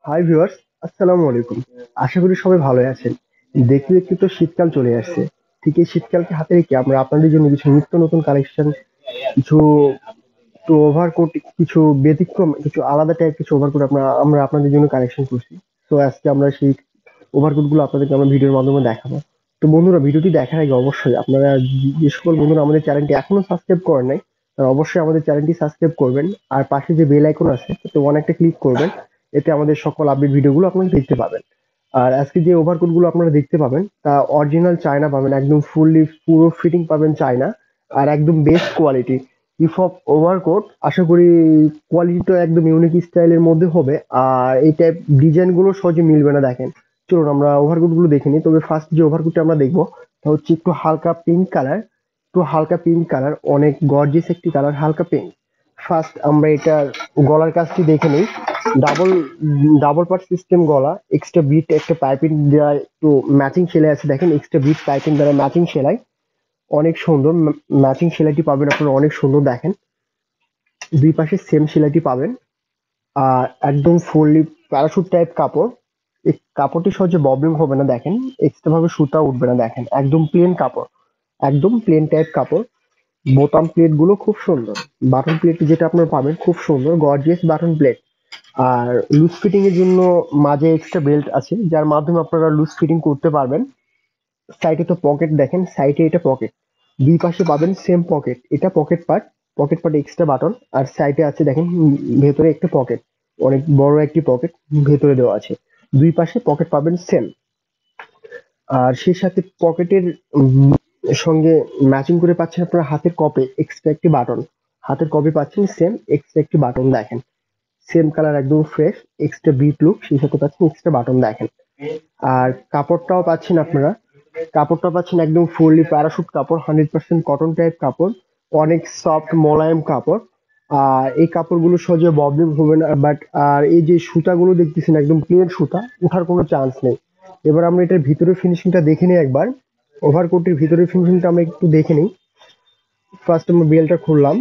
Hi viewers, আসসালামু আলাইকুম। আশা করি সবাই ভালো আছেন। দেখতে দেখতে তো শীতকাল চলে আসছে। ঠিক এই শীতকালকে হাতে রেখে আমরা আপনাদের জন্য কিছু নিত্য নতুন কালেকশন, কিছু একটু ওভারকোট, কিছু ব্যতিক্রম, কিছু আলাদা টাইপ কিছু ওভারকোট আমরা আপনাদের জন্য কালেকশন করছি। তো আজকে আমরা সেই ওভারকোট গুলো আপনাদেরকে আমরা ভিডিওর মাধ্যমে দেখাবো। তো বন্ধুরা, ভিডিওটি দেখার আগে অবশ্যই আপনারা যে সকল বন্ধুরা আমাদের চ্যানেলটি এখনো সাবস্ক্রাইব করেন নাই, তারা অবশ্যই আমাদের চ্যানেলটি সাবস্ক্রাইব করবেন। আর পাশে যে বেল আইকন আছে তো অনেকটা ক্লিক করবেন। এতে আমাদের সকল আপডেট ভিডিওগুলো আপনারা দেখতে পাবেন। আর আজকে যে ওভারকোট গুলো আপনারা দেখতে পাবেন তা অরিজিনাল চায়না পাবেন, একদম ফুললি পুরো ফিটিং পাবেন চায়না, আর একদম বেস্ট কোয়ালিটি হিপহপ ওভারকোট। আশা করি কোয়ালিটিটা একদম ইউনিক স্টাইলের মধ্যে হবে। আর এই টাইপ ডিজাইন গুলো সহজে মিলবে না। দেখেন, চলুন আমরা ওভারকোট গুলো দেখে নিই। তবে ফার্স্ট যে ওভারকোটটা আমরা দেখবো তা হচ্ছে একটু হালকা পিঙ্ক কালার। একটু হালকা পিঙ্ক কালার, অনেক গর্জিয়াস একটি কালার, হালকা পিঙ্ক। ফার্স্ট আমরা এটার গলার কাজটি দেখে নিই। ডাবল ডাবল পার্ট সিস্টেম গলা, এক্সট্রা বিট একটা পাইপিং দেওয়া, একটু ম্যাচিং সেলাই আছে। দেখেন, এক্সট্রা বিট পাইপিং দ্বারা ম্যাচিং সেলাই, অনেক সুন্দর। ম্যাচিং সেলাইটি পাবেন আপনারা, অনেক সুন্দর। দেখেন, দুই পাশে সেম সেলাইটি পাবেন। আর একদম ফুললি প্যারাশুট টাইপ কাপড়। এই কাপড়টি সহজে ববলিং হবে না। দেখেন, এক্সট্রা ভাবে সুতা উঠবে না। দেখেন, একদম প্লেন কাপড়, একদম প্লেন টাইপ কাপড়। বোতাম প্লেট গুলো খুব সুন্দর। বাটন প্লেট যেটা আপনারা পাবেন খুব সুন্দর গর্জিয়াস বাটন প্লেট। আর লুজ ফিটিং এর জন্য মাঝে এক্সট্রা বেল্ট আছে, যার মাধ্যমে আপনারা লুজ ফিটিং করতে পারবেন। সাইডে তো পকেট, দেখেন সাইডে এটা পকেট। দুই পাশে পাবেন সেম পকেট, এটা pocket part. Pocket part extra button. আর সাইডে আছে দেখেন, ভেতরে একটা পকেট, অনেক বড় একটি পকেট ভেতরে দেওয়া আছে। দুই পাশে পকেট পাবেন সেম। আর সেই সাথে পকেটের সঙ্গে ম্যাচিং করে পাচ্ছেন আপনারা হাতের কপে এক্সট্রা একটি বাটন। হাতের কপে পাচ্ছেন সেম এক্সট্রা একটি বাটন। দেখেন, সেম কালার, একদম ফ্রেশ, এক্সট্রা বিট লুক, সেই সাথে পাচ্ছেন এক্সট্রা বাটন। দেখেন, আর কাপড়টাও পাচ্ছেন আপনারা। কাপড়টা পাচ্ছেন একদম ফুললি প্যারাশুট কাপড়, 100% কটন টাইপ কাপড়, অনেক সফট মোলায়েম কাপড়। আর এই কাপড়গুলো সহজে ববলিং হবে না। বাট আর এই যে সুতাগুলো দেখতেছেন একদম প্লেন সুতা, ওঠার কোনো চান্স নেই। এবার আমরা এটার ভিতরে ফিনিশিংটা দেখে নিই একবার। ওভারকোটের ভিতরে ফিনিশিংটা আমরা একটু দেখে নিই। ফার্স্ট আমরা বেলটা খুললাম,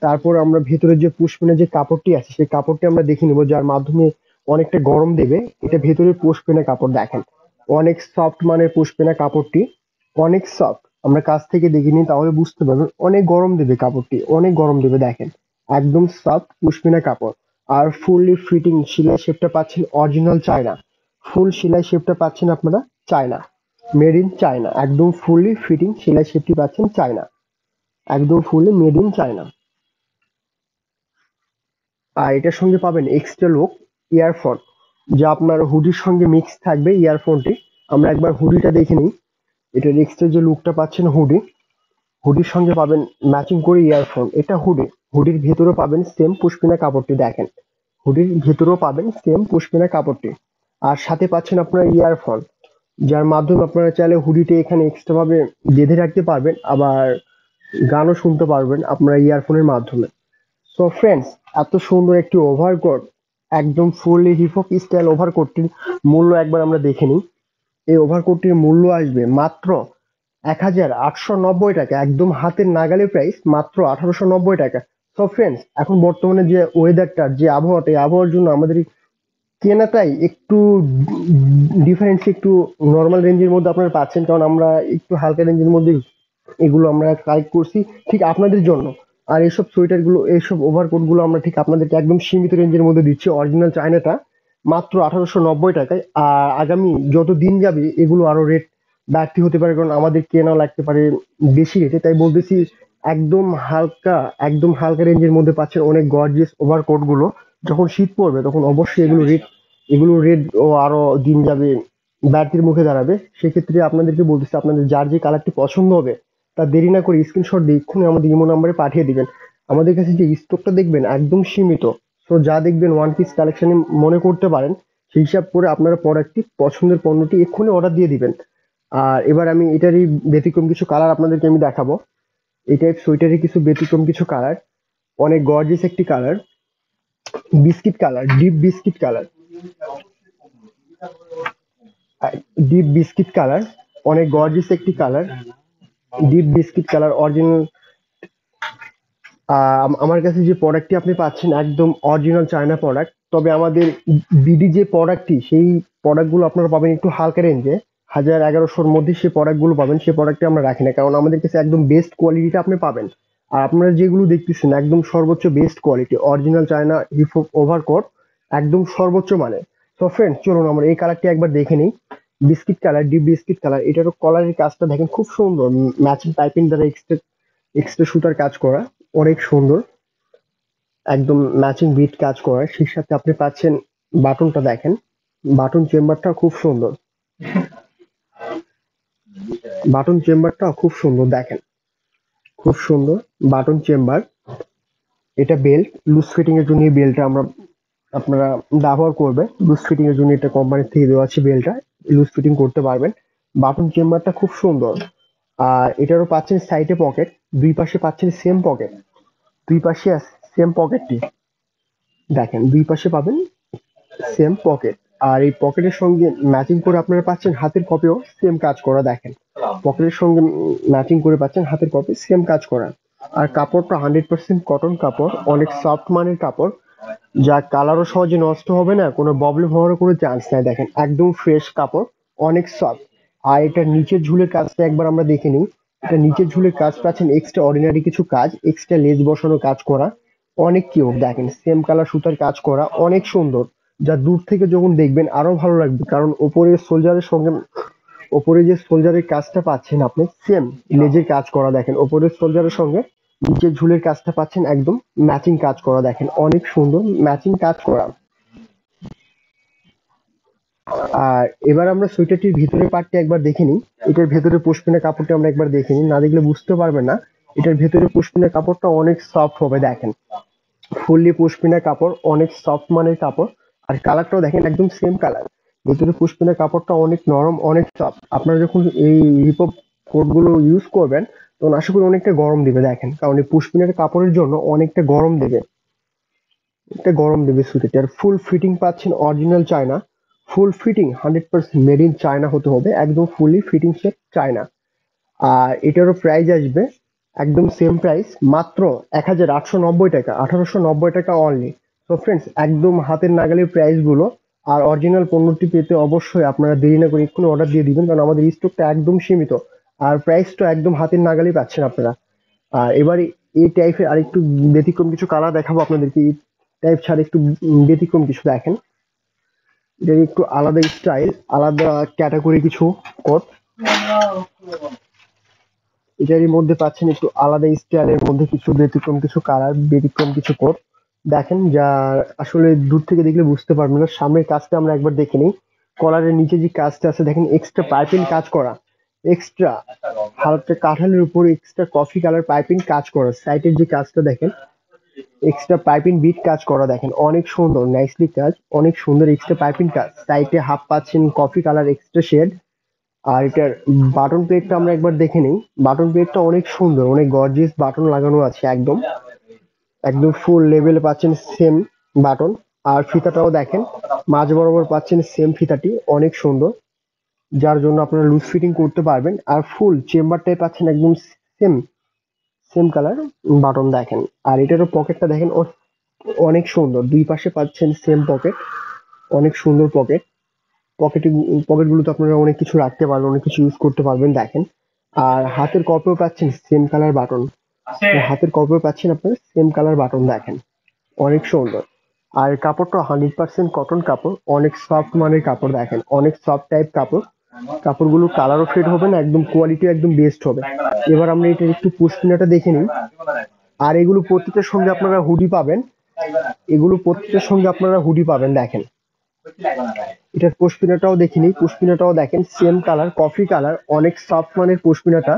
তারপর আমরা ভেতরে যে পুশপিনের যে কাপড়টি আছে সেই কাপড়টি আমরা দেখে নিব, যার মাধ্যমে অনেকটা গরম দেবে। এটা ভেতরে পুশপিনের কাপড়। দেখেন, অনেক সফট মানের পুশপিনা কাপড়টি, অনেক সফট। আমরা কাছ থেকে দেখে নিই, তাহলে বুঝতে পারবেন অনেক গরম দেবে কাপড়টি, অনেক গরম দেবে। দেখেন, একদম সফট পুশমিনা কাপড়। আর ফুললি ফিটিং সেলাই শেপটা পাচ্ছেন অরিজিনাল চায়না। ফুল সেলাই শেপটা পাচ্ছেন আপনারা চায়না, মেড ইন চায়না। একদম ফুললি ফিটিং সেলাই শেপটি পাচ্ছেন চায়না, একদম ফুললি মেড ইন চায়না। আর এটার সঙ্গে পাবেন এক্সট্রা লুক ইয়ারফোন, যা আপনার হুডির সঙ্গে মিক্স থাকবে ইয়ারফোনটি। আমরা একবার হুডিটা দেখে নিই। এটার এক্সট্রা যে লুকটা পাচ্ছেন হুডি, হুডির সঙ্গে পাবেন ম্যাচিং করে ইয়ারফোন। এটা হুডি, হুডির ভেতরেও পাবেন সেম পুশমিনা কাপড়টি। দেখেন, হুডির ভেতরেও পাবেন সেম পুশমিনা কাপড়টি। আর সাথে পাচ্ছেন আপনারা ইয়ারফোন, যার মাধ্যমে আপনারা চাইলে হুডিতে এখানে এক্সট্রা ভাবে বেঁধে রাখতে পারবেন, আবার গানও শুনতে পারবেন আপনারা ইয়ারফোনের মাধ্যমে। সো ফ্রেন্ডস, এত সুন্দর একটি ওভারকোট, একদম ফুললি হিপহপ স্টাইল ওভারকোটটির মূল্য একবার আমরা দেখে নিই। এই ওভারকোটটির মূল্য আসবে মাত্র ১,৮৯০ টাকা, একদম হাতের নাগালে প্রাইস, মাত্র ১,৮৯০ টাকা। সো ফ্রেন্ডস, এখন বর্তমানে যে ওয়েদারটার যে আবহাওয়াটা, এই আবহাওয়ার জন্য আমাদের এই কেনাটাই একটু ডিফারেন্স, একটু নর্মাল রেঞ্জের মধ্যে আপনারা পাচ্ছেন, কারণ আমরা একটু হালকা রেঞ্জের মধ্যে এগুলো আমরা কালেক্ট করছি ঠিক আপনাদের জন্য। আর এইসব সোয়েটার গুলো, এইসব ওভারকোট গুলো আমরা ঠিক আপনাদেরকে একদম সীমিত রেঞ্জের মধ্যে দিচ্ছি, অরিজিনাল চায়নাটা মাত্র ১,৮৯০ টাকায়। আর আগামী যত দিন যাবে এগুলো আরো রেট বাড়তি হতে পারে, কারণ আমাদের কেনাও লাগতে পারে বেশি রেটে। তাই বলতেছি, একদম হালকা, একদম হালকা রেঞ্জের মধ্যে পাচ্ছেন অনেক গর্জিয়াস ওভারকোট গুলো। যখন শীত পড়বে তখন অবশ্যই এগুলো রেট ও আরো দিন যাবে বাড়তির মুখে দাঁড়াবে। সেক্ষেত্রে আপনাদেরকে বলতেছি, আপনাদের যার যে কালারটি পছন্দ হবে তা দেরি না করে স্ক্রিনশট দিয়ে এক্ষুনি আমাদের ইমো নাম্বারে পাঠিয়ে দিবেন। আমাদের কাছে যে স্টকটা দেখবেন একদম সীমিত। তো যা দেখবেন ওয়ান পিস কালেকশনে মনে করতে পারেন, সেই হিসাব করে আপনারা প্রোডাক্টটি, পছন্দের পণ্যটি এক্ষুনি অর্ডার দিয়ে দিবেন। আর এবার আমি এটারই ব্যতিক্রম কিছু কালার আপনাদেরকে আমি দেখাবো। এই টাইপ সোয়েটারের কিছু ব্যতিক্রম কিছু কালার, অনেক গর্জিয়াস একটি colour, biscuit colour, deep biscuit colour, deep biscuit colour, অনেক গর্জিয়াস একটি colour, deep biscuit colour original. আমার কাছে যে প্রোডাক্টটি আপনি পাচ্ছেন একদম অরিজিনাল চায়না প্রোডাক্ট। তবে আমাদের বিডি যে প্রোডাক্টটি সেই প্রোডাক্টগুলো আপনারা পাবেন একটু হালকা রেঞ্জে, 1000-1100-র মধ্যে সেই প্রোডাক্টগুলো পাবেন। সেই প্রোডাক্টটি আমরা রাখি না, কারণ আমাদের কাছে একদম বেস্ট কোয়ালিটিটা আপনি পাবেন। আর আপনারা যেগুলো দেখতেছেন একদম সর্বোচ্চ best quality, original China hip hop overcoat, একদম সর্বোচ্চ মানে। তো ফ্রেন্ড চলুন আমরা এই কালারটি একবার দেখে নিই। Biscuit colour, deep biscuit colour. এটারও কলারের কাজটা দেখেন খুব সুন্দর, ম্যাচিং পাইপিং দ্বারা এক্সট্রা এক্সট্রা সুতার কাজ করা, অনেক সুন্দর, একদম ম্যাচিং বিট কাজ করা। সেই সাথে আপনি পাচ্ছেন বাটনটা দেখেন, বাটন চেম্বারটা খুব সুন্দর, বাটন চেম্বারটা খুব সুন্দর দেখেন, খুব সুন্দর বাটন চেম্বার। এটা বেল্ট, লুজ ফিটিং এর জন্য এই বেল্টটা আমরা আপনারা ব্যবহার করবে। লুজ ফিটিং এর জন্য এটা কোম্পানি থেকে দেওয়া আছে বেল্টটা, লুজ ফিটিং করতে পারবেন। বাটন চেম্বারটা খুব সুন্দর। আর এটারও পাচ্ছেন সাইডে পকেট, দুই পাশে পাচ্ছেন সেম পকেট, দুই পাশে সেম পকেটটি দেখেন, দুই পাশে পাবেন সেম পকেট। আর এই পকেটের সঙ্গে ম্যাচিং করে আপনারা পাচ্ছেন হাতের কপেও সেম কাজ করা দেখেন, পকেটের সঙ্গে ম্যাচিং করে পাচ্ছেন হাতের কপি সেম কাজ করা। আর কাপড়টা 100% কটন কাপড়, অনেক সফট মানের কাপড়, যা কালারও সহজে নষ্ট হবে না, কোনো প্রবলেম হওয়ারও কোনো চান্স নাই। দেখেন একদম ফ্রেশ কাপড়, অনেক সফট। আর এটা নিচের ঝুলের কাজটা একবার আমরা দেখে নিই। এটা নিচের ঝুলের কাজ পাচ্ছেন এক্সট্রা অর্ডিনারি কিছু কাজ, এক্সট্রা লেস বসানো কাজ করা, অনেক কিউট দেখেন, সেম কালার সুতার কাজ করা, অনেক সুন্দর। যা দূর থেকে যখন দেখবেন আরো ভালো লাগবে, কারণ ওপরের সোলজারের সঙ্গে ওপরে যে সোলজারের কাজটা পাচ্ছেন আপনি সেম লেজের কাজ করা দেখেন, ওপরের সোলজারের সঙ্গে নিচের ঝুলের কাজটা পাচ্ছেন একদম ম্যাচিং কাজ করা দেখেন, অনেক সুন্দর ম্যাচিং কাজ করা। আর এবার আমরা সোয়েটারটির ভিতরের পার্টটি একবার দেখে নিই। এটার ভেতরে পশমিনা কাপড়টা আমরা একবার দেখে নিই, না দেখলে বুঝতে পারবেন না। এটার ভেতরে পশমিনা কাপড়টা অনেক সফট হবে দেখেন, ফুললি পশমিনা কাপড়, অনেক সফট মানের কাপড়। আর কালারটাও দেখেন একদম সেম কালার, ভেতরে পশমিনা কাপড়টা অনেক নরম, অনেক সফট। আপনারা যখন এই হিপহপ কোট গুলো ইউজ করবেন তখন আশা করি অনেকটা গরম দিবে দেখেন, কারণ এই পশমিনার কাপড়ের জন্য অনেকটা গরম দেবে, একটা গরম দেবে সুতিতে। আর ফুল ফিটিং পাচ্ছেন original China, full fitting 100% made in China হতে হবে, একদম ফুলি ফিটিং সেট চায়না। আর এটারও প্রাইস আসবে একদম সেম প্রাইস, মাত্র 1890 টাকা, 1890 টাকা অনলি। তো ফ্রেন্ডস একদম হাতের নাগালের প্রাইস গুলো। আর অরিজিনাল পণ্যটি পেতে অবশ্যই আপনারা দেরি না করে এক্ষুনি অর্ডার দিয়ে দিবেন, কারণ আমাদের স্টকটা একদম সীমিত। আর প্রাইসটা একদম হাতের নাগালেই পাচ্ছেন আপনারা। আর এবারে এই টাইপের আরেকটু ব্যতিক্রম কিছু কালার দেখাবো আপনাদেরকে। এই টাইপ ছাড়া একটু ব্যতিক্রম কিছু দেখেন, এটা একটু আলাদা স্টাইল, আলাদা ক্যাটাগরি কিছু কোট। এটারই মধ্যে পাচ্ছেন একটু আলাদা স্টাইলের মধ্যে কিছু ব্যতিক্রম কিছু কালার, ব্যতিক্রম কিছু কোট দেখেন, যা আসলে দূর থেকে দেখলে বুঝতে পারবেন না। সামনের কাজটা আমরা একবার দেখে নিই। কলারের নিচে যে কাজটা আছে দেখেন, এক্সট্রা পাইপিং কাজ করা, এক্সট্রা হালকা কাঁঠালের উপর এক্সট্রা কফি কালার পাইপিং কাজ করা। সাইডের যে কাজটা দেখেন, এক্সট্রা পাইপিং বিট কাজ করা দেখেন, অনেক সুন্দর নাইসলি কাজ, অনেক সুন্দর এক্সট্রা পাইপিং কাজ। সাইডে হাফ পাচ্ছেন কফি কালার এক্সট্রা শেড। আর এটার বাটন প্লেটটা আমরা একবার দেখে নিই। বাটন প্লেটটা অনেক সুন্দর, অনেক গর্জিয়াস বাটন লাগানো আছে, একদম একদম ফুল লেভেলে পাচ্ছেন সেম বাটন। আর ফিতাটাও দেখেন মাঝ বরাবর পাচ্ছেন সেম ফিতাটি, অনেক সুন্দর, যার জন্য আপনারা লুজ ফিটিং করতে পারবেন। আর ফুল চেম্বারটাই পাচ্ছেন একদম সেম সেম কালার বাটন দেখেন। আর এটারও পকেটটা দেখেন অনেক সুন্দর, দুই পাশে পাচ্ছেন সেম পকেট, অনেক সুন্দর পকেট। পকেটে পকেটগুলোতে আপনারা অনেক কিছু রাখতে পারবেন, অনেক কিছু ইউজ করতে পারবেন দেখেন। আর হাতের কপেও পাচ্ছেন সেম কালার বাটন, হাতের কপেও পাচ্ছেন আপনারা সেম কালার বাটন দেখেন, অনেক সুন্দর। আর কাপড়টা 100% কটন কাপড়, অনেক সফট মানের কাপড় দেখেন, অনেক সফট টাইপ কাপড়। কাপড়গুলো কালারও ফেড হবে না, একদম কোয়ালিটি একদম বেস্ট হবে। এবার আমরা এটার একটু পুষ্পিনাটা দেখে নিই। আর এগুলো প্রত্যেকটার সঙ্গে আপনারা হুডি পাবেন, এগুলো প্রত্যেকটার সঙ্গে আপনারা হুডি পাবেন দেখেন। এটার পশমিনাটাও দেখে নিই, পশমিনাটাও দেখেন সেম কালার কফি কালার, অনেক সফট মানের পশমিনাটা,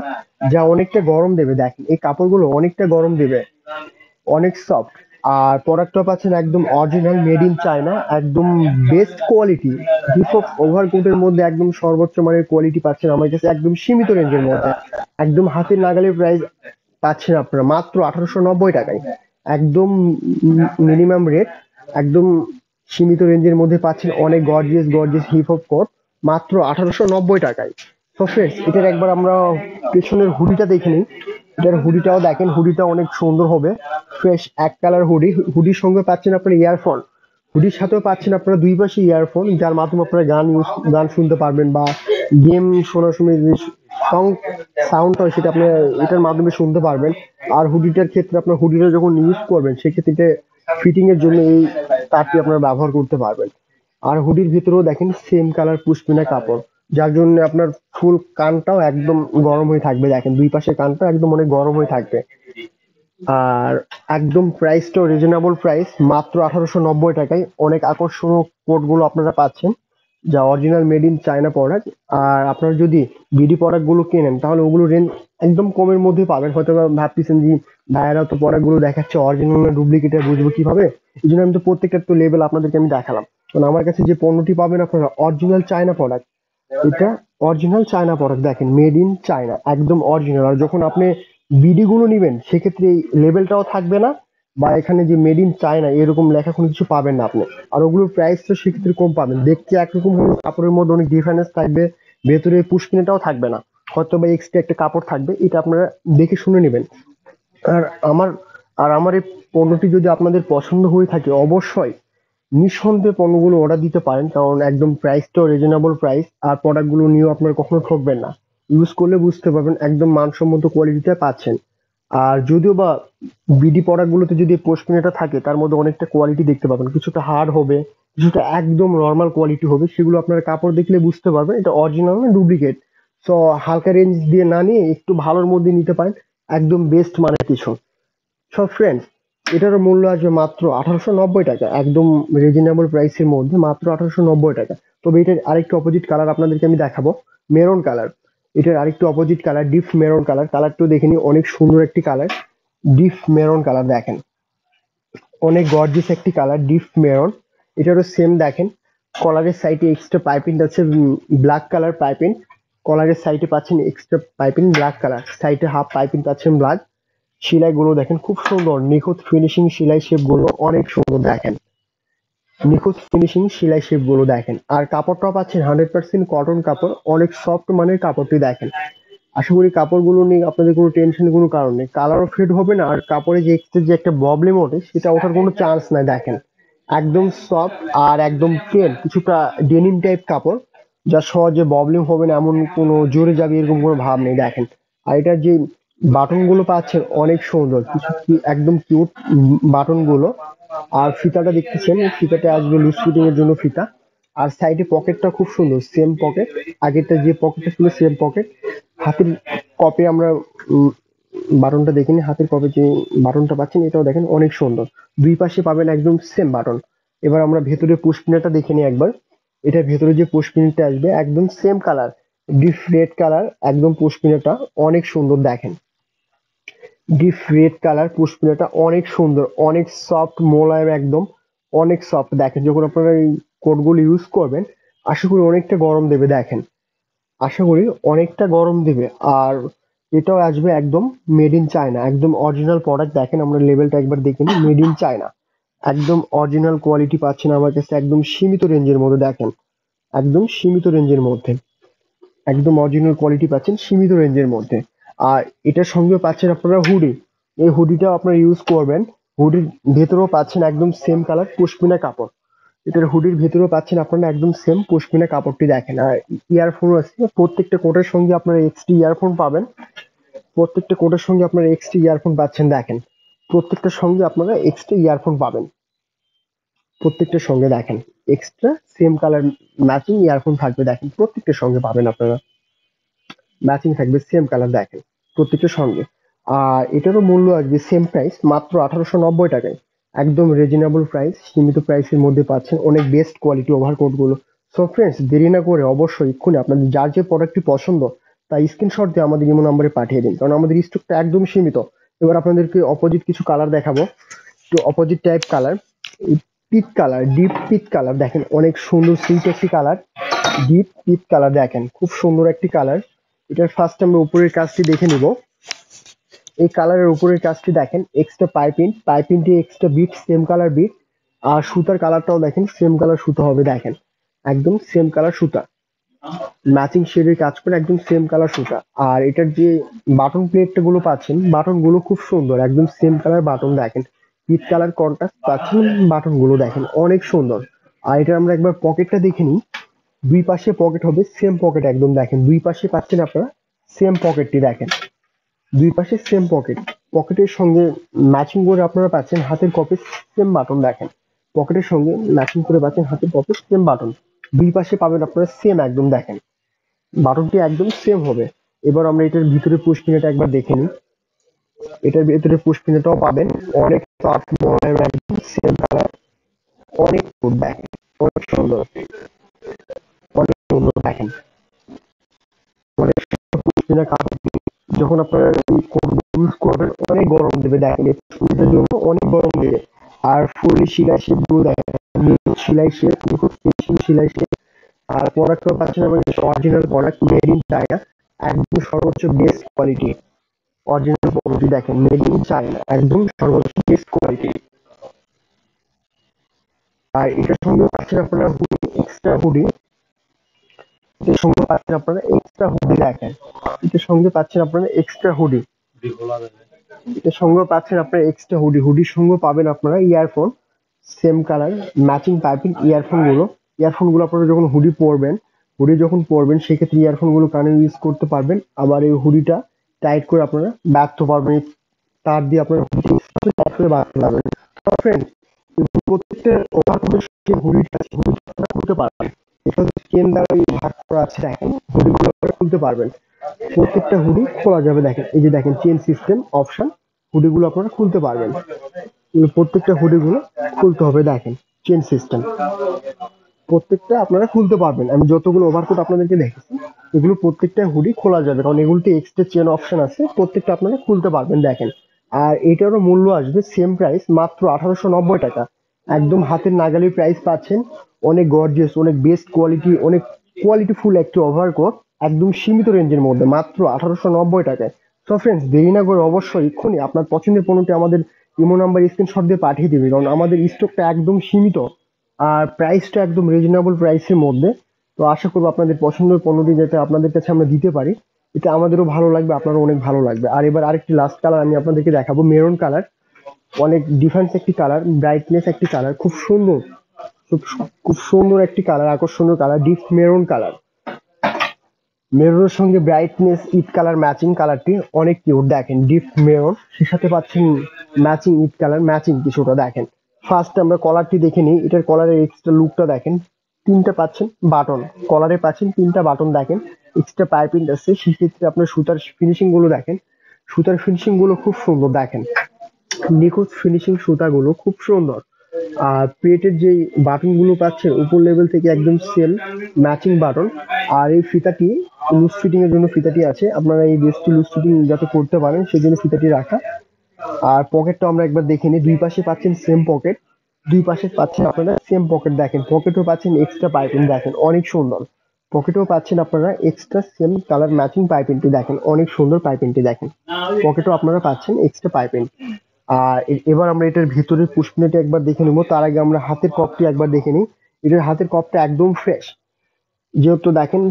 যা অনেকটা গরম দেবে দেখেন, এই কাপড়গুলো অনেকটা গরম দেবে, অনেক সফট। আর প্রোডাক্টটা পাচ্ছেন একদম অরিজিনাল মেড ইন চায়না, একদম বেস্ট কোয়ালিটি। হিপহপ ওভারকোটের মধ্যে একদম সর্বোচ্চ মানের কোয়ালিটি পাচ্ছেন আমার কাছে, একদম সীমিত রেঞ্জের মধ্যে, একদম হাতের নাগালের প্রাইস পাচ্ছেন আপনারা মাত্র 1890 টাকায়, একদম মিনিমাম রেট, একদম সীমিত রেঞ্জের মধ্যে পাচ্ছেন অনেক gorgeous gorgeous hip hop coat মাত্র 1890 টাকায়। তো ফ্রেন্ডস এটার একবার আমরা পেছনের হুডিটা দেখে নিই। এটার হুডিটাও দেখেন, হুডিটা অনেক সুন্দর হবে, ফ্রেশ এক কালার হুডি, হুডির সঙ্গে পাচ্ছেন আপনার ইয়ারফোন, হুডির সাথেও পাচ্ছেন আপনারা দুই পাশে ইয়ারফোন, যার মাধ্যমে আপনারা গান শুনতে পারবেন বা গেম শোনার সময় যে সং সাউন্ড হয় সেটা আপনি এটার মাধ্যমে শুনতে পারবেন। আর হুডিটার ক্ষেত্রে আপনার হুডিটা যখন ইউজ করবেন সেক্ষেত্রে এটা ফিটিং এর জন্য এই তারটি আপনারা ব্যবহার করতে পারবেন। আর হুডির ভিতরেও দেখেন সেম কালার পুশমিনা কাপড়, যার জন্য আপনার ফুল কানটাও একদম গরম হয়ে থাকবে। দেখেন দুই পাশে কানটা একদম অনেক গরম হয়ে থাকবে। আর একদম প্রাইসটাও রিজনেবল প্রাইস, মাত্র 1890 টাকায় অনেক আকর্ষণীয় কোড গুলো আপনারা পাচ্ছেন, যা original made in China product. আর আপনারা যদি বিডি প্রোডাক্ট গুলো কেনেন তাহলে ওগুলো রেঞ্জ একদম কমের মধ্যে পাবেন। হয়তো বা ভাবতেছেন যে ভাইয়েরা তো প্রোডাক্ট গুলো দেখাচ্ছে অরিজিনাল না ডুপ্লিকেট, বুঝবো কিভাবে? এই জন্য আমি তো প্রত্যেকটা তো লেভেল আপনাদেরকে আমি দেখালাম। কারণ আমার কাছে যে পণ্যটি পাবেন আপনারা অরিজিনাল চায়না প্রোডাক্ট, এটা অরিজিনাল চায়না প্রোডাক্ট। দেখেন মেড ইন চায়না, একদম অরিজিনাল। আর যখন আপনি বিডি গুলো নিবেন সেক্ষেত্রে এই লেভেলটাও থাকবে না, বা এখানে যে মেড ইন চায়না এরকম লেখা কোনো কিছু পাবেন না আপনি। আর ওগুলোর প্রাইস তো সেক্ষেত্রে কম পাবেন। দেখতে একরকম হলো, কাপড়ের মধ্যে অনেক ডিফারেন্স থাকবে, ভেতরে পুশমিনাটাও থাকবে না, হয়তো বা এক্সট্রা একটা কাপড় থাকবে। এটা আপনারা দেখে শুনে নেবেন। আর আমার আমার এই পণ্যটি যদি আপনাদের পছন্দ হয়ে থাকে অবশ্যই নিঃসন্দেহে পণ্যগুলো অর্ডার দিতে পারেন, কারণ একদম প্রাইসটাও রিজনেবল প্রাইস। আর প্রোডাক্টগুলো নিয়েও আপনারা কখনো ঠকবেন না, ইউজ করলে বুঝতে পারবেন একদম মানসম্মত কোয়ালিটিতে পাচ্ছেন। আর যদিও বা বিডি প্রোডাক্টগুলোতে যদি পশমিনাটা থাকে তার মধ্যে অনেকটা কোয়ালিটি দেখতে পাবেন, কিছুটা হার্ড হবে, কিছুটা একদম নর্মাল কোয়ালিটি হবে। সেগুলো আপনারা কাপড় দেখলে বুঝতে পারবেন এটা অরিজিনাল না ডুপ্লিকেট। সো হালকা রেঞ্জ দিয়ে না নিয়ে একটু ভালোর মধ্যে নিতে পারেন, একদম বেস্ট মানের কিছু। সব ফ্রেন্ডস, এটারও মূল্য আসবে মাত্র 1890 টাকা, একদম রিজনেবল প্রাইসের মধ্যে মাত্র 1890 টাকা। তবে এটার আরেকটু অপোজিট কালার আপনাদেরকে আমি দেখাবো, মেরুন কালার। এটার আরেকটু opposite colour deep maroon colour. কালারটাও দেখে নিই, অনেক সুন্দর একটি কালার, ডিপ মেরুন কালার। দেখেন অনেক গর্জিয়াস একটি কালার, ডিপ মেরুন। এটারও সেম দেখেন, কলারের সাইডে এক্সট্রা পাইপিং আছে, ব্ল্যাক কালার পাইপিং। কলারের সাইডে পাচ্ছেন এক্সট্রা পাইপিং ব্ল্যাক কালার, সাইডে হাফ পাইপিং পাচ্ছেন ব্ল্যাক। সেলাই গুলো দেখেন খুব সুন্দর, নিখুঁত ফিনিশিং সেলাই শেপ গুলো অনেক সুন্দর। দেখেন নিখুঁত ফিনিশিং সেলাই শেপ গুলো দেখেন। আর কাপড়টাও পাচ্ছেন 100% কটন কাপড়, অনেক সফট মানের কাপড়টি। দেখেন আশা করি কাপড়গুলো নিয়ে আপনাদের কোনো টেনশনের কোনো কারণ নেই, কালারও ফেড হবে না। আর কাপড়ে যে এক্সট্রা যে একটা প্রবলেম ওঠে সেটা ওঠার কোনো চান্স নাই। দেখেন একদম সফট আর একদম প্লেন, কিছুটা ডেনিম টাইপ কাপড়, যা সহজে প্রবলেম হবে না, এমন কোনো জোরে যাবে এরকম কোনো ভাব নেই। দেখেন আর এটার যে বাটন গুলো পাচ্ছেন অনেক সুন্দর, কিছু একদম কিউট বাটন গুলো। আর ফিতাটা দেখতেছেন, ফিতাটা আসবে লুজ ফিটিং এর জন্য ফিতা। আর সাইডে পকেটটা খুব সুন্দর, সেম পকেট, আগেরটা যে পকেটটা ছিল সেম পকেট। হাতের কপে আমরা বাটনটা দেখিনি, হাতের কপে যে বাটনটা পাচ্ছেন এটাও দেখেন অনেক সুন্দর, দুই পাশে পাবেন একদম সেম বাটন। এবার আমরা ভেতরে পুশপিনটা দেখে নিই একবার। এটা ভেতরে যে পুশপিনটা আসবে একদম same colour, deep red colour, একদম পুশপিনটা অনেক সুন্দর। দেখেন ডিপ রেড কালার পুশপিনটা অনেক সুন্দর, অনেক সফট মোলায়েম, একদম অনেক সফট। দেখেন যখন আপনারা এই কোটগুলো ইউজ করবেন আশা করি অনেকটা গরম দেবে। দেখেন আশা করি অনেকটা গরম দেবে। আর এটাও আসবে একদম মেড ইন চায়না, একদম অরিজিনাল প্রোডাক্ট। দেখেন আমরা লেভেলটা একবার দেখে নিই, মেড ইন চায়না, একদম অরিজিনাল কোয়ালিটি পাচ্ছেন আমার কাছে, একদম সীমিত রেঞ্জের মধ্যে। দেখেন একদম সীমিত রেঞ্জের মধ্যে, একদম অরিজিনাল কোয়ালিটি পাচ্ছেন সীমিত রেঞ্জের মধ্যে। আর এটার সঙ্গে পাচ্ছেন আপনারা হুডি, এই হুডিটাও আপনারা ইউজ করবেন। হুডির ভেতরেও পাচ্ছেন একদম সেম কালার পশমিনা কাপড়, এটার হুডির ভেতরেও পাচ্ছেন আপনারা একদম সেম পশমিনা কাপড়টি। দেখেন আর ইয়ারফোনও আছে, প্রত্যেকটা কোটের সঙ্গে আপনারা এক্সট্রা ইয়ারফোন পাবেন, প্রত্যেকটা কোটের সঙ্গে আপনারা এক্সট্রা ইয়ারফোন পাচ্ছেন। দেখেন প্রত্যেকটার সঙ্গে আপনারা এক্সট্রা ইয়ারফোন পাবেন, প্রত্যেকটার সঙ্গে দেখেন extra same colour matching earphone থাকবে। দেখেন প্রত্যেকটার সঙ্গে পাবেন আপনারা, ম্যাচিং থাকবে সেম কালার। দেখেন প্রত্যেকটার সঙ্গে। আর এটারও মূল্য আসবে সেম প্রাইস, মাত্র 1890 টাকায়, একদম রিজনেবল প্রাইস, সীমিত প্রাইসের মধ্যে পাচ্ছেন অনেক বেস্ট কোয়ালিটি ওভারকোট গুলো। সো ফ্রেন্ডস, দেরি না করে অবশ্যই এক্ষুনি আপনাদের যার যে প্রোডাক্টটি পছন্দ তাই স্ক্রিনশট দিয়ে আমাদের ইমো নাম্বারে পাঠিয়ে দিন, কারণ আমাদের স্টকটা একদম সীমিত। এবার আপনাদেরকে অপোজিট কিছু কালার দেখাবো, তো অপোজিট টাইপ কালার, পিট কালার, ডিপ পিট কালার। দেখেন অনেক সুন্দর সুইট একটি কালার, ডিপ পিট কালার। দেখেন খুব সুন্দর একটি কালার। এটার ফার্স্ট আমরা উপরের কাজটি দেখে নিব। এই কালারের উপরের কাজটি দেখেন এক্সট্রা পাইপিং, পাইপিংটি extra bit, same colour bit. আর সুতার কালারটাও দেখেন সেম কালার সুতা হবে। দেখেন একদম সেম কালার সুতা, ম্যাচিং শেডের কাজ করে একদম সেম কালার সুতা। আর এটার যে বাটন প্লেট গুলো পাচ্ছেন, বাটন গুলো খুব সুন্দর, একদম সেম কালার বাটন। দেখেন পিচ কালার কন্ট্রাস্ট পাচ্ছেন, বাটন গুলো দেখেন অনেক সুন্দর। আর এটা আমরা একবার পকেটটা দেখে নিই। দুই পাশে পকেট হবে, সেম পকেট একদম দেখেন, দুই পাশে পাচ্ছেন আপনারা সেম পকেটটি দেখেন, দুই পাশে সেম পকেট। পকেটের সঙ্গে ম্যাচিং করে আপনারা পাচ্ছেন হাতের কপে সেম বাটন দেখেন, পকেটের সঙ্গে ম্যাচিং করে পাচ্ছেন হাতের কপে সেম বাটন। দুই পাশে পাবেন আপনারা সেম একদম দেখেন, বাটনটি একদম সেম হবে। এবার আমরা এটার ভিতরে পুশপিনেটা একবার দেখে নিই। এটার ভিতরে পুশপিনেটাও পাবেন, অনেক সফট মোলায়েম একদম সেম কালার, অনেক গুড দেখেন, অনেক সুন্দর, অনেক সুন্দর দেখেন, অনেক সুন্দর পুশপিনের কাপড়। যখন আপনারা ইউজ করবেন অনেক গরম দেবে দেখেন, এটার জন্য অনেক গরম দেবে। আর ফুলি সেলাই শেপ গুলো দেখেন, সেলাই শেপ, সেলাই শেপ। আর প্রোডাক্টটা পাচ্ছেন আমাদের original product, made in China, একদম সর্বোচ্চ বেস্ট কোয়ালিটি। অরিজিনাল কোয়ালিটি দেখেন, মেড ইন চায়না, একদম সর্বোচ্চ বেস্ট কোয়ালিটি। আর এটার সঙ্গে পাচ্ছেন আপনারা হুডি, এক্সট্রা হুডি। এটার সঙ্গে পাচ্ছেন আপনারা এক্সট্রা হুডি দেখেন, এটার সঙ্গে পাচ্ছেন আপনারা এক্সট্রা হুডি, এটার সঙ্গে পাচ্ছেন আপনারা এক্সট্রা হুডি। হুডির সঙ্গে পাবেন আপনারা earphone, same colour matching piping earphone গুলো। ইয়ারফোন গুলো আপনারা যখন হুডি পরবেন, হুডি যখন পরবেন সেক্ষেত্রে ইয়ারফোন গুলো কানে ইউজ করতে পারবেন। আবার এই হুডিটা টাইট করে আপনারা বাঁধতে পারবেন, তার দিয়ে আপনারা টাইট করে বাঁধতে পারবেন। ফ্রেন্ড, প্রত্যেকটা ওভারকোটের যে হুডিটা আছে, হুডিটা আপনারা খুলতে পারবেন। এটা চেন দ্বারা ভাগ করা আছে দেখেন, হুডিগুলো আপনারা খুলতে পারবেন। প্রত্যেকটা হুডি খোলা যাবে দেখেন, এই যে দেখেন চেন সিস্টেম অপশন, হুডিগুলো আপনারা খুলতে পারবেন। প্রত্যেকটা হুডিগুলো খুলতে হবে দেখেন, চেন সিস্টেম, প্রত্যেকটা আপনারা খুলতে পারবেন। আমি যতগুলো ওভারকোট আপনাদেরকে দেখেছি এগুলো প্রত্যেকটা হুডি খোলা যাবে, কারণ এগুলোতে এক্সট্রা চেন অপশন আছে, প্রত্যেকটা আপনারা খুলতে পারবেন দেখেন। আর এটারও মূল্য আসবে সেম প্রাইস, মাত্র 1890 টাকা। একদম হাতের নাগালি প্রাইস পাচ্ছেন, অনেক গর্জিয়াস, অনেক বেস্ট কোয়ালিটি, অনেক কোয়ালিটিফুল একটি ওভারকোট, একদম সীমিত রেঞ্জের মধ্যে মাত্র 1890 টাকায়। সো ফ্রেন্ডস, দেরি না করে অবশ্যই এক্ষুনি আপনার পছন্দের পণ্যটি আমাদের ইমো নাম্বার স্ক্রিনশট দিয়ে পাঠিয়ে দিবেন, কারণ আমাদের স্টকটা একদম সীমিত আর প্রাইসটা একদম রিজনেবল প্রাইসের মধ্যে। তো আশা করবো আপনাদের পছন্দের পণ্যটি যাতে আপনাদের কাছে আমরা দিতে পারি, এটা আমাদেরও ভালো লাগবে, আপনারও অনেক ভালো লাগবে। আর এবার আরেকটি লাস্ট কালার আমি আপনাদেরকে দেখাবো, মেরুন কালার, অনেক ডিফারেন্স একটি কালার, ব্রাইটনেস একটি কালার, খুব সুন্দর, খুব খুব সুন্দর একটি কালার, আকর্ষণীয় কালার, ডিপ মেরুন কালার। মেরুনের সঙ্গে ব্রাইটনেস ইট কালার ম্যাচিং, কালারটি অনেক কিউট দেখেন, ডিপ মেরুন, সে সাথে পাচ্ছেন ম্যাচিং ইট কালার, ম্যাচিং কিছুটা দেখেন। ফার্স্ট আমরা কলারটি দেখে নিই, এটার কলারের এক্সট্রা লুকটা দেখেন, তিনটা পাচ্ছেন বাটন, কলারে পাচ্ছেন তিনটা বাটন দেখেন, এক্সট্রা পাইপিং আছে, সেক্ষেত্রে আপনার সুতার ফিনিশিং গুলো দেখেন, সুতার ফিনিশিং গুলো খুব সুন্দর দেখেন, নিখুঁত ফিনিশিং সুতাগুলো খুব সুন্দর। আর প্লেটের যে বাটন গুলো পাচ্ছেন উপর লেভেল থেকে একদম সেম ম্যাচিং বাটন। আর এই ফিতাটি লুজ ফিটিং এর জন্য ফিতাটি আছে, আপনারা এই বেস্টটি লুজ ফিটিং যাতে করতে পারেন সেই জন্য ফিতাটি রাখা। আর পকেটটা আমরা একবার দেখে নিই, দুই পাশে পাচ্ছেন সেম পকেট, দুই পাশে পাচ্ছেন আপনারা সেম পকেট দেখেন, পকেটও পাচ্ছেন এক্সট্রা পাইপিং দেখেন, অনেক সুন্দর। পকেটেও পাচ্ছেন আপনারা এক্সট্রা সেম কালার ম্যাচিং পাইপিংটি দেখেন, অনেক সুন্দর পাইপিংটি দেখেন, পকেটও আপনারা পাচ্ছেন এক্সট্রা পাইপিং। আর এবার আমরা এটার ভিতরের পুষ্পনেটি একবার দেখে নেবো, তার আগে আমরা হাতের কপটি একবার দেখে নিই। এটার হাতের কপটা একদম ফ্রেশ, যেহেতু দেখেন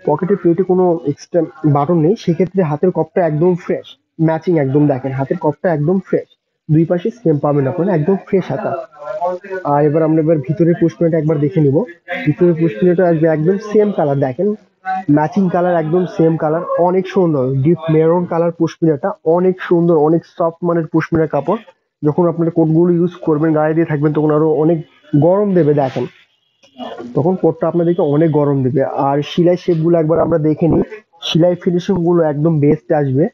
পকেটের প্লেটে কোনো এক্সট্রা বাটন নেই, সেক্ষেত্রে হাতের কপটা একদম ফ্রেশ, ম্যাচিং একদম দেখেন, হাতের কপটা একদম ফ্রেশ, দুই পাশে সেম পাবেন আপনারা, একদম ফ্রেশ হাতা। আর এবার ভিতরের পুষ্পনেটা একবার দেখে নিব। ভিতরের পুষ্পনেটা আসবে একদম সেম কালার দেখেন, ম্যাচিং কালার, একদম সেম কালার, অনেক সুন্দর ডিপ মেরুন কালার পুষ্পিনাটা, অনেক সুন্দর, অনেক সফট মানের পুষ্পিনের কাপড়। যখন আপনারা কোটগুলো ইউজ করবেন, গায়ে দিয়ে থাকবেন, তখন আরো অনেক গরম দেবে দেখেন, তখন কোটটা আপনাদেরকে অনেক গরম দেবে। আর সেলাই শেপ গুলো একবার আমরা দেখে নিই, সেলাই ফিনিশিং গুলো একদম বেস্ট আসবে,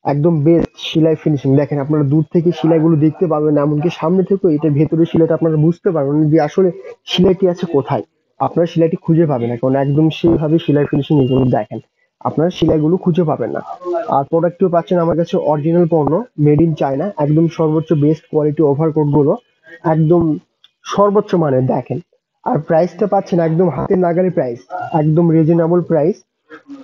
একদম বেস্ট সেলাই ফিনিশিং দেখেন। আপনারা দূর থেকে সেলাইগুলো দেখতে পাবেন, এমনকি সামনে থেকেও এটার ভেতরে সেলাইটা আপনারা বুঝতে পারবেন যে আসলে সেলাইটি আছে কোথায়, আপনারা সেলাইটি খুঁজে পাবেন না, কারণ একদম সেইভাবে সেলাই ফিনিশিং এগুলো দেখেন, আপনারা সেলাইগুলো খুঁজে পাবেন না। আর প্রোডাক্টটিও পাচ্ছেন আমার কাছে অরিজিনাল পণ্য, মেড ইন চায়না, একদম সর্বোচ্চ বেস্ট কোয়ালিটি ওভারকোট গুলো, একদম সর্বোচ্চ মানের দেখেন। আর প্রাইসটা পাচ্ছেন একদম হাতের নাগালে প্রাইস, একদম রিজনেবল প্রাইস,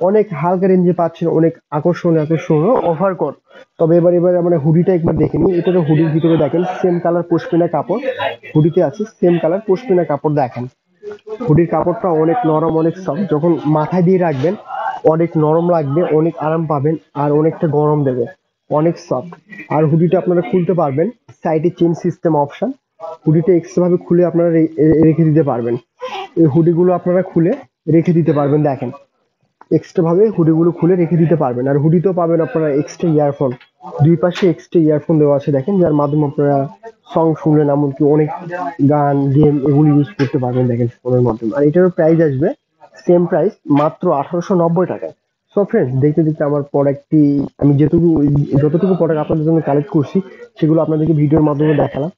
অনেক হালকা রেঞ্জে পাচ্ছেন, অনেক আকর্ষণীয় ওভারকোট। তবে এবার আমরা হুডিটা একবার দেখে নিই, এটারও হুডির ভিতরে দেখেন সেম কালার পশমিনা কাপড়, হুডিতে আছে সেম কালার পশমিনা কাপড় দেখেন, হুডির কাপড়টা অনেক নরম, অনেক সফট, যখন মাথায় দিয়ে রাখবেন অনেক নরম লাগবে, অনেক আরাম পাবেন, আর অনেকটা গরম দেবে। অনেক সফট। আর হুডিটা আপনারা খুলতে পারবেন, সাইডে চেন সিস্টেম অপশন। হুডিটা এক্সট্রা ভাবে খুলে আপনারা রেখে দিতে পারবেন। এই হুডিগুলো আপনারা খুলে রেখে দিতে পারবেন। দেখেন, এক্সট্রা ভাবে হুডিগুলো খুলে রেখে দিতে পারবেন। আর হুডিতেও পাবেন আপনারা এক্সট্রা ইয়ারফোন, দুই পাশে এক্সট্রা ইয়ারফোন দেওয়া আছে দেখেন, যার মাধ্যমে আপনারা সং শুনলেন, এমনকি অনেক গান গেম এগুলো ইউজ করতে পারবেন দেখেন ফোনের মাধ্যমে। আর এটারও প্রাইস আসবে সেম প্রাইস, মাত্র 1890 টাকায়। সো ফ্রেন্ডস, দেখতে দেখতে আমার প্রোডাক্টটি, আমি যতটুকু প্রোডাক্ট আপনাদের জন্য কালেক্ট করছি সেগুলো আপনাদেরকে ভিডিওর মাধ্যমে দেখালাম।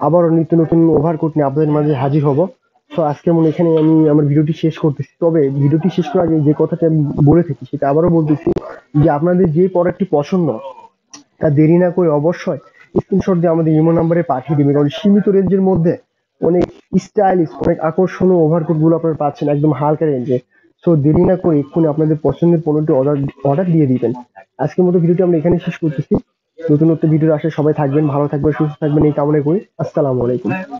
আবারও নিত্য নতুন ওভারকোট নিয়ে আপনাদের মাঝে হাজির হব। তো আজকে মনে এখানে আমি আমার ভিডিওটি শেষ করতেছি। তবে ভিডিওটি শেষ করার আগে যে কথাটা আমি বলে থাকি সেটা আবারও বলতেছি, যে আপনাদের যে প্রোডাক্টটি পছন্দ তা দেরি না করে অবশ্যই স্ক্রিনশট দিয়ে আমাদের ইমো নাম্বারে পাঠিয়ে দিবেন। কারণ সীমিত রেঞ্জের মধ্যে অনেক স্টাইলিশ, অনেক আকর্ষণীয় ওভারকোট গুলো আপনারা পাচ্ছেন একদম হালকা রেঞ্জে। সো দেরি না করে এক্ষুনি আপনাদের পছন্দের পণ্যটি অর্ডার দিয়ে দিবেন। আজকের মতো ভিডিওটি আমরা এখানে শেষ করতেছি। নতুন নতুন ভিডিও আসে, সবাই থাকবেন, ভালো থাকবেন, সুস্থ থাকবেন এই কামনা করি। আসসালামু আলাইকুম।